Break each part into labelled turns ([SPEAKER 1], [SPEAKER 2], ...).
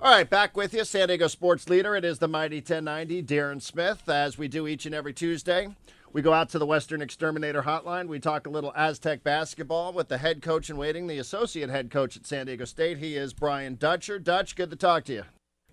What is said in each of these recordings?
[SPEAKER 1] All right, back with you, San Diego sports leader. It is the Mighty 1090, Darren Smith, as we do each and every Tuesday. We go out to the Western Exterminator Hotline. We talk a little Aztec basketball with the head coach in waiting, the associate head coach at San Diego State. He is Brian Dutcher. Dutch, good to talk to you.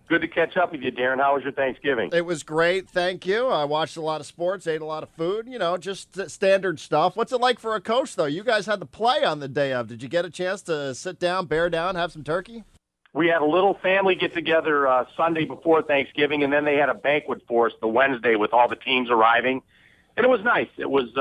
[SPEAKER 2] Good to catch up with you, Darren. How was your Thanksgiving?
[SPEAKER 1] It was great, thank you. I watched a lot of sports, ate a lot of food, just standard stuff. What's it like for a coach, though? You guys had to play on the day of. Did you get a chance to sit down, bear down, have some turkey?
[SPEAKER 2] We had a little family get-together Sunday before Thanksgiving, and then they had a banquet for us the Wednesday with all the teams arriving. And it was nice. It was,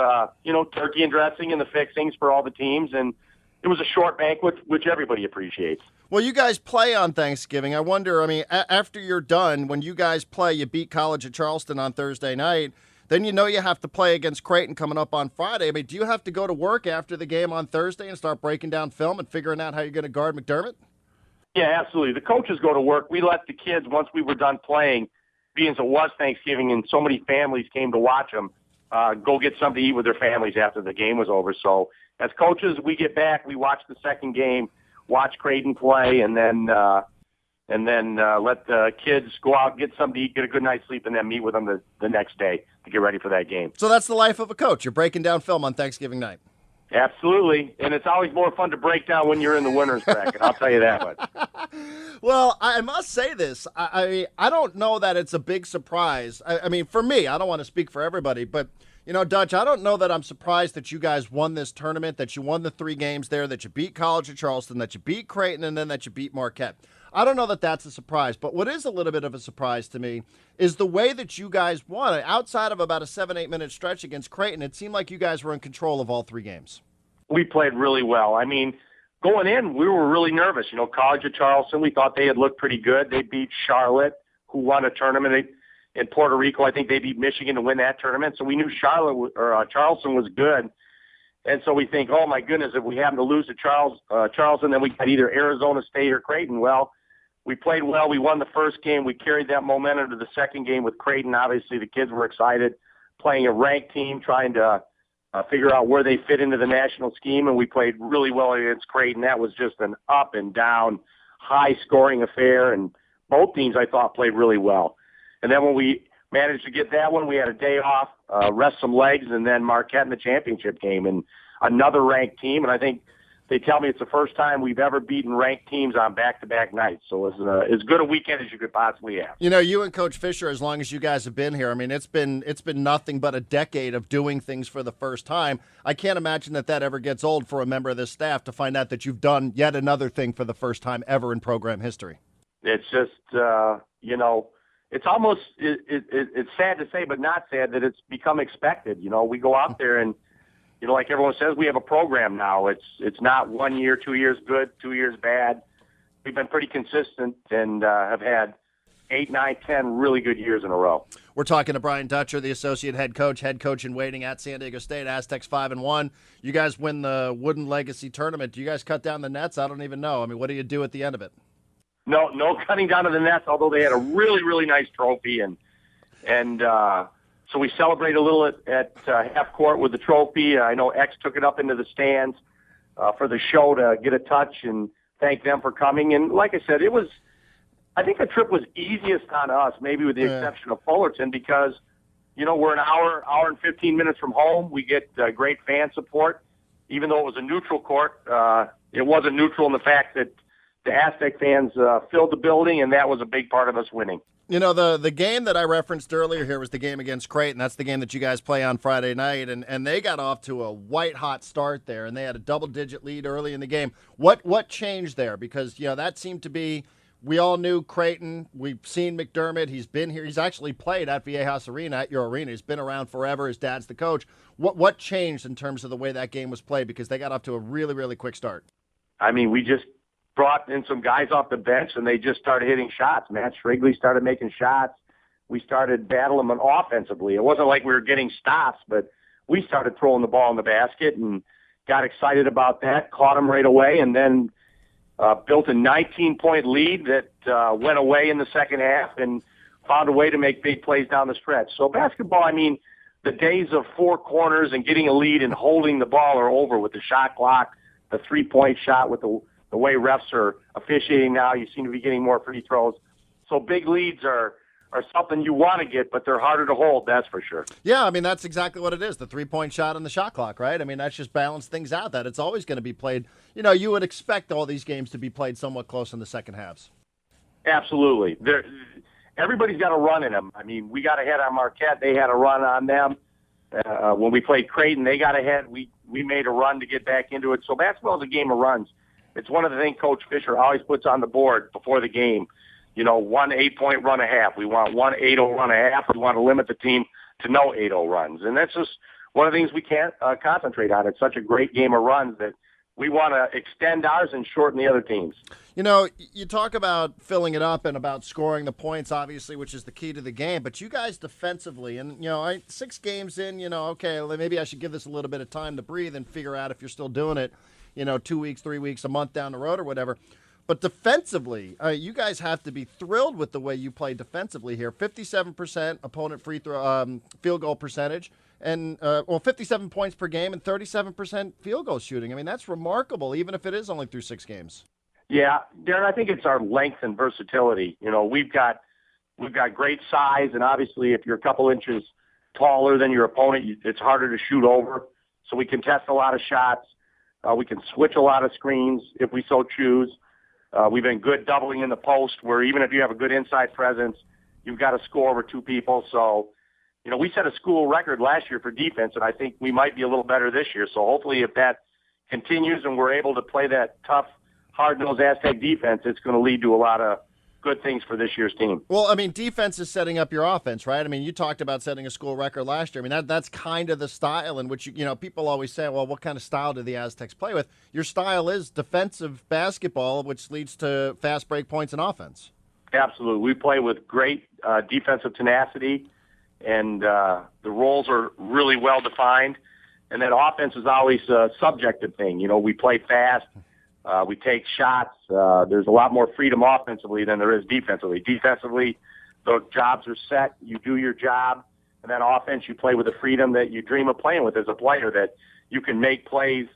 [SPEAKER 2] turkey and dressing and the fixings for all the teams, and it was a short banquet, which everybody appreciates.
[SPEAKER 1] Well, you guys play on Thanksgiving. I wonder, after you're done, when you guys play, you beat College of Charleston on Thursday night, then you have to play against Creighton coming up on Friday. Do you have to go to work after the game on Thursday and start breaking down film and figuring out how you're going to guard McDermott?
[SPEAKER 2] Yeah, absolutely. The coaches go to work. We let the kids, once we were done playing, being as it was Thanksgiving and so many families came to watch them, go get something to eat with their families after the game was over. So as coaches, we get back, we watch the second game, watch Creighton play, and then let the kids go out and get something to eat, get a good night's sleep, and then meet with them the next day to get ready for that game.
[SPEAKER 1] So that's the life of a coach. You're breaking down film on Thanksgiving night.
[SPEAKER 2] Absolutely, and it's always more fun to break down when you're in the winner's bracket. I'll tell you that much.
[SPEAKER 1] Well, I must say this. I don't know that it's a big surprise. For me, I don't want to speak for everybody, but, Dutch, I don't know that I'm surprised that you guys won this tournament, that you won the 3 games there, that you beat College of Charleston, that you beat Creighton, and then that you beat Marquette. I don't know that that's a surprise, but what is a little bit of a surprise to me is the way that you guys won. Outside of about a 7-8 minute stretch against Creighton, it seemed like you guys were in control of all 3 games.
[SPEAKER 2] We played really well. Going in, we were really nervous. College of Charleston, we thought they had looked pretty good. They beat Charlotte, who won a tournament in Puerto Rico. I think they beat Michigan to win that tournament. So we knew Charleston was good. And so we think, oh, my goodness, if we happen to lose to Charleston, then we got either Arizona State or Creighton. Well, we played well. We won the first game. We carried that momentum to the second game with Creighton. Obviously, the kids were excited, playing a ranked team, trying to figure out where they fit into the national scheme, and we played really well against Creighton. That was just an up and down, high-scoring affair, and both teams, I thought, played really well. And then when we managed to get that one, we had a day off, rest some legs, and then Marquette in the championship game, and another ranked team. And I think they tell me it's the first time we've ever beaten ranked teams on back-to-back nights. So it's as good a weekend as you could possibly have.
[SPEAKER 1] You and Coach Fisher, as long as you guys have been here, it's been nothing but a decade of doing things for the first time. I can't imagine that ever gets old for a member of this staff to find out that you've done yet another thing for the first time ever in program history.
[SPEAKER 2] It's just, it's almost, it's sad to say, but not sad that it's become expected. We go out there and, like everyone says, we have a program now. It's not 1 year, 2 years good, 2 years bad. We've been pretty consistent and have had 8, 9, 10 really good years in a row.
[SPEAKER 1] We're talking to Brian Dutcher, the associate head coach in waiting at San Diego State. Aztecs 5-1. You guys win the Wooden Legacy tournament. Do you guys cut down the nets? I don't even know. what do you do at the end of it?
[SPEAKER 2] No cutting down of the nets, although they had a really, really nice trophy. And so we celebrate a little at half court with the trophy. I know X took it up into the stands for the show to get a touch and thank them for coming. And like I said, I think the trip was easiest on us, maybe with the exception of Fullerton, because, we're an hour and 15 minutes from home. We get great fan support. Even though it was a neutral court, it wasn't neutral in the fact that the Aztec fans filled the building, and that was a big part of us winning.
[SPEAKER 1] The game that I referenced earlier here was the game against Creighton. That's the game that you guys play on Friday night, and they got off to a white-hot start there, and they had a double-digit lead early in the game. What changed there? Because, that seemed to be – we all knew Creighton. We've seen McDermott. He's been here. He's actually played at Viejas Arena, at your arena. He's been around forever. His dad's the coach. What changed in terms of the way that game was played? Because they got off to a really, really quick start.
[SPEAKER 2] We just brought in some guys off the bench, and they just started hitting shots. Matt Shrigley started making shots. We started battling them offensively. It wasn't like we were getting stops, but we started throwing the ball in the basket and got excited about that, caught them right away, and then built a 19-point lead that went away in the second half and found a way to make big plays down the stretch. So basketball, the days of 4 corners and getting a lead and holding the ball are over with the shot clock, the 3-point shot with the the way refs are officiating now, you seem to be getting more free throws. So big leads are something you want to get, but they're harder to hold, that's for sure.
[SPEAKER 1] Yeah, I mean, that's exactly what it is, the three-point shot and the shot clock, right? I mean, that's just balance things out, that it's always going to be played. You know, you would expect all these games to be played somewhat close in the second halves.
[SPEAKER 2] Absolutely. Everybody's got a run in them. I mean, we got ahead on Marquette. They had a run on them. When we played Creighton, they got ahead. We made a run to get back into it. So basketball is a game of runs. It's one of the things Coach Fisher always puts on the board before the game. You know, 1 8-point run a half. We want 1 8-0 run a half. We want to limit the team to no 8-0 runs. And that's just one of the things we can't concentrate on. It's such a great game of runs that we want to extend ours and shorten the other teams.
[SPEAKER 1] You know, you talk about filling it up and about scoring the points, obviously, which is the key to the game. But you guys defensively, and, you know, 6 games in, you know, okay, maybe I should give this a little bit of time to breathe and figure out if you're still doing it, you know, 2 weeks, 3 weeks, a month down the road or whatever. But defensively, you guys have to be thrilled with the way you play defensively here. 57% opponent free throw field goal percentage, and 57 points per game and 37% field goal shooting. I mean, that's remarkable, even if it is only through 6 games.
[SPEAKER 2] Yeah, Darren, I think it's our length and versatility. You know, we've got great size, and obviously, if you're a couple inches taller than your opponent, it's harder to shoot over. So we can test a lot of shots. We can switch a lot of screens if we so choose. We've been good doubling in the post, where even if you have a good inside presence, you've got to score over 2 people. So, you know, we set a school record last year for defense, and I think we might be a little better this year. So hopefully if that continues and we're able to play that tough, hard-nosed Aztec defense, it's going to lead to a lot of good things for this year's team.
[SPEAKER 1] Well, I mean, defense is setting up your offense, right? I mean, you talked about setting a school record last year. I mean, that's kind of the style in which, you know, people always say, well, what kind of style do the Aztecs play with? Your style is defensive basketball, which leads to fast break points and offense.
[SPEAKER 2] Absolutely. We play with great defensive tenacity, and the roles are really well defined. And then offense is always a subjective thing. You know, we play fast. We take shots. There's a lot more freedom offensively than there is defensively. Defensively, the jobs are set. You do your job. And then offense, you play with the freedom that you dream of playing with as a player, that you can make plays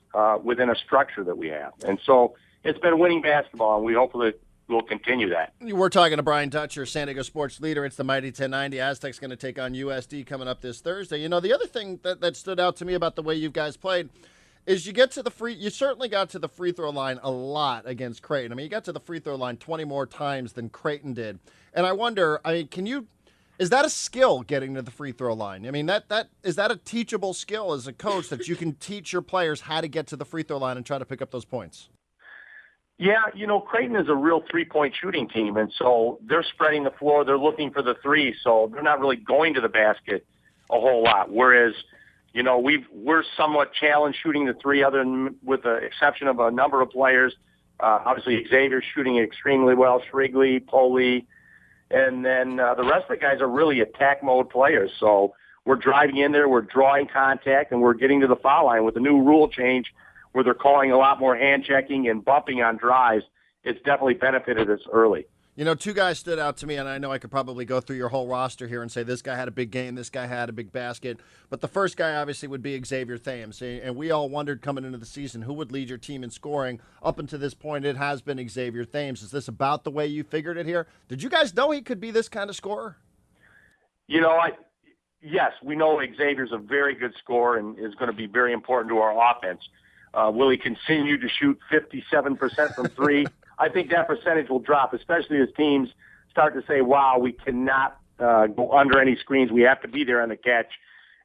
[SPEAKER 2] within a structure that we have. And so it's been winning basketball, and we hopefully will continue that.
[SPEAKER 1] We're talking to Brian Dutcher, San Diego sports leader. It's the Mighty 1090. Aztecs going to take on USD coming up this Thursday. You know, the other thing that stood out to me about the way you guys played is you certainly got to the free throw line a lot against Creighton. I mean, you got to the free throw line 20 more times than Creighton did. And I wonder, I mean, is that a skill, getting to the free throw line? I mean, is that a teachable skill as a coach, that you can teach your players how to get to the free throw line and try to pick up those points?
[SPEAKER 2] Yeah, you know, Creighton is a real three-point shooting team, and so they're spreading the floor. They're looking for the three, so they're not really going to the basket a whole lot, whereas, you know, we're somewhat challenged shooting the three, other than with the exception of a number of players. Obviously, Xavier's shooting extremely well, Shrigley, Poley, and then the rest of the guys are really attack mode players. So we're driving in there, we're drawing contact, and we're getting to the foul line with the new rule change where they're calling a lot more hand checking and bumping on drives. It's definitely benefited us early.
[SPEAKER 1] You know, 2 guys stood out to me, and I know I could probably go through your whole roster here and say this guy had a big game, this guy had a big basket. But the first guy obviously would be Xavier Thames. And we all wondered coming into the season who would lead your team in scoring. Up until this point, it has been Xavier Thames. Is this about the way you figured it here? Did you guys know he could be this kind of scorer?
[SPEAKER 2] You know, yes, we know Xavier's a very good scorer and is going to be very important to our offense. Will he continue to shoot 57% from three? I think that percentage will drop, especially as teams start to say, wow, we cannot go under any screens. We have to be there on the catch.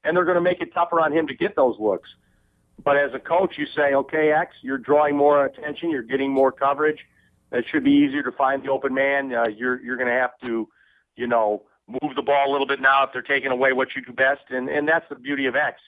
[SPEAKER 2] And they're going to make it tougher on him to get those looks. But as a coach, you say, okay, X, you're drawing more attention. You're getting more coverage. It should be easier to find the open man. You're going to have to, you know, move the ball a little bit now if they're taking away what you do best. And that's the beauty of X.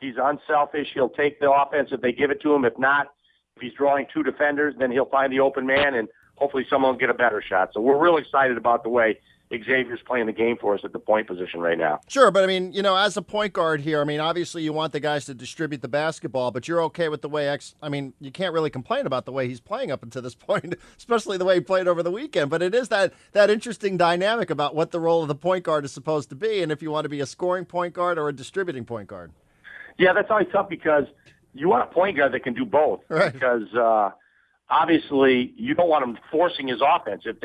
[SPEAKER 2] He's unselfish. He'll take the offense if they give it to him. If not, if he's drawing 2 defenders, then he'll find the open man, and hopefully someone will get a better shot. So we're real excited about the way Xavier's playing the game for us at the point position right now.
[SPEAKER 1] Sure, but I mean, you know, as a point guard here, I mean, obviously you want the guys to distribute the basketball, but you're okay with the way I mean, you can't really complain about the way he's playing up until this point, especially the way he played over the weekend. But it is that interesting dynamic about what the role of the point guard is supposed to be, and if you want to be a scoring point guard or a distributing point guard.
[SPEAKER 2] Yeah, that's always tough because you want a point guard that can do both.
[SPEAKER 1] Right.
[SPEAKER 2] Because obviously you don't want him forcing his offense. If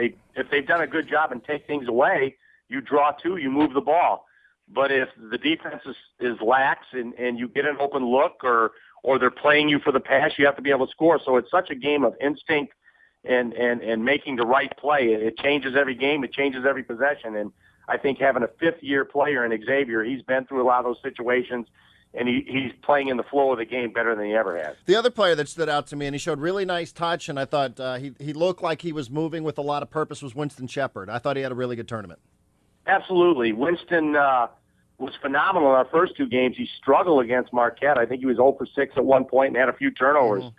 [SPEAKER 2] they've done a good job and take things away, you draw two, you move the ball. But if the defense is lax and you get an open look or they're playing you for the pass, you have to be able to score. So it's such a game of instinct and making the right play. It changes every game. It changes every possession. And I think having a fifth-year player in Xavier, he's been through a lot of those situations, and he's playing in the flow of the game better than he ever has.
[SPEAKER 1] The other player that stood out to me, and he showed really nice touch, and I thought he looked like he was moving with a lot of purpose, was Winston Shepard. I thought he had a really good tournament.
[SPEAKER 2] Absolutely. Winston was phenomenal in our first two games. He struggled against Marquette. I think he was 0 for 6 at one point and had a few turnovers. Mm-hmm.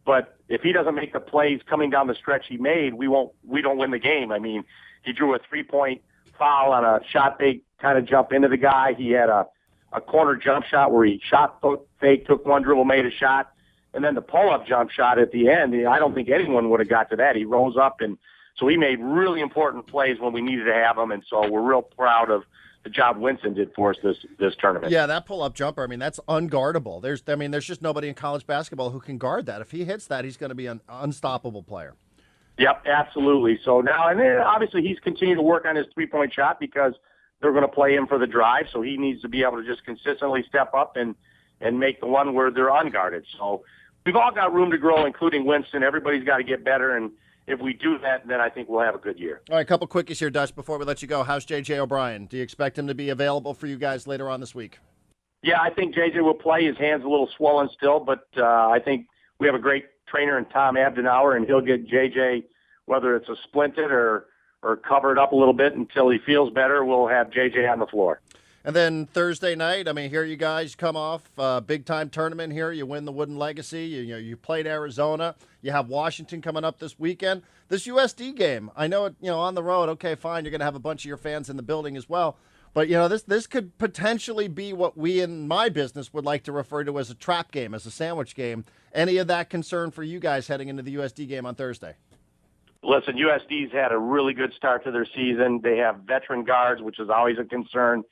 [SPEAKER 2] But if he doesn't make the plays coming down the stretch he made, we don't win the game. I mean, he drew a 3-point foul on a shot fake kind of jump into the guy. He had a corner jump shot where he shot fake, took one dribble, made a shot, and then the pull-up jump shot at the end. I don't think anyone would have got to that. He rose up, and so he made really important plays when we needed to have him, and so we're real proud of the job Winston did for us this tournament.
[SPEAKER 1] Yeah, that pull-up jumper, I mean, that's unguardable. There's just nobody in college basketball who can guard that. If he hits that, he's going to be an unstoppable player.
[SPEAKER 2] Yep, absolutely. So now, and then obviously he's continued to work on his three-point shot because they're going to play him for the drive, so he needs to be able to just consistently step up and make the one where they're unguarded. So we've all got room to grow, including Winston. Everybody's got to get better, and if we do that, then I think we'll have a good year.
[SPEAKER 1] All right, a couple quickies here, Dutch, before we let you go. How's J.J. O'Brien? Do you expect him to be available for you guys later on this week?
[SPEAKER 2] Yeah, I think J.J. will play. His hand's a little swollen still, but I think we have a great trainer in Tom Abdenauer, and he'll get J.J., whether it's a splinted or covered up a little bit until he feels better, we'll have J.J. on the floor.
[SPEAKER 1] And then Thursday night, I mean, here you guys come off a big-time tournament here. You win the Wooden Legacy. You played Arizona. You have Washington coming up this weekend. This USD game, I know, on the road, okay, fine, you're going to have a bunch of your fans in the building as well. But, this could potentially be what we in my business would like to refer to as a trap game, as a sandwich game. Any of that concern for you guys heading into the USD game on Thursday?
[SPEAKER 2] Listen, USD's had a really good start to their season. They have veteran guards, which is always a concern.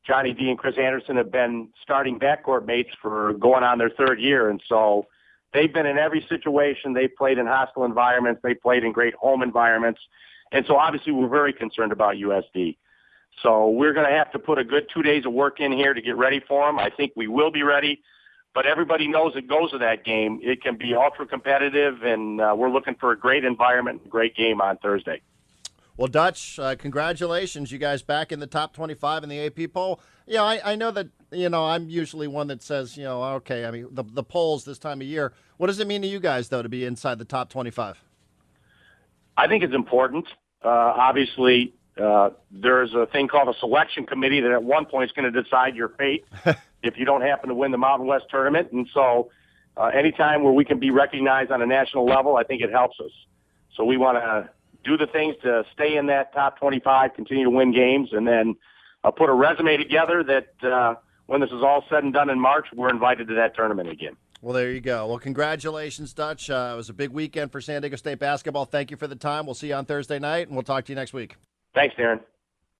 [SPEAKER 2] Johnny D and Chris Anderson have been starting backcourt mates for going on their third year, and so they've been in every situation. They've played in hostile environments. They played in great home environments, and so obviously we're very concerned about USD. So we're going to have to put a good 2 days of work in here to get ready for them. I think we will be ready, but everybody knows it goes to that game. It can be ultra competitive, and we're looking for a great environment, a great game on Thursday.
[SPEAKER 1] Well, Dutch, congratulations. You guys back in the top 25 in the AP poll. I know that, I'm usually one that says, okay, I mean, the polls this time of year. What does it mean to you guys, though, to be inside the top 25?
[SPEAKER 2] I think it's important. Obviously, there's a thing called a selection committee that at one point is going to decide your fate if you don't happen to win the Mountain West tournament. And so anytime where we can be recognized on a national level, I think it helps us. So we want to do the things to stay in that top 25, continue to win games, and then put a resume together that when this is all said and done in March, we're invited to that tournament again.
[SPEAKER 1] Well, there you go. Well, congratulations, Dutch. It was a big weekend for San Diego State basketball. Thank you for the time. We'll see you on Thursday night, and we'll talk to you next week.
[SPEAKER 2] Thanks, Darren.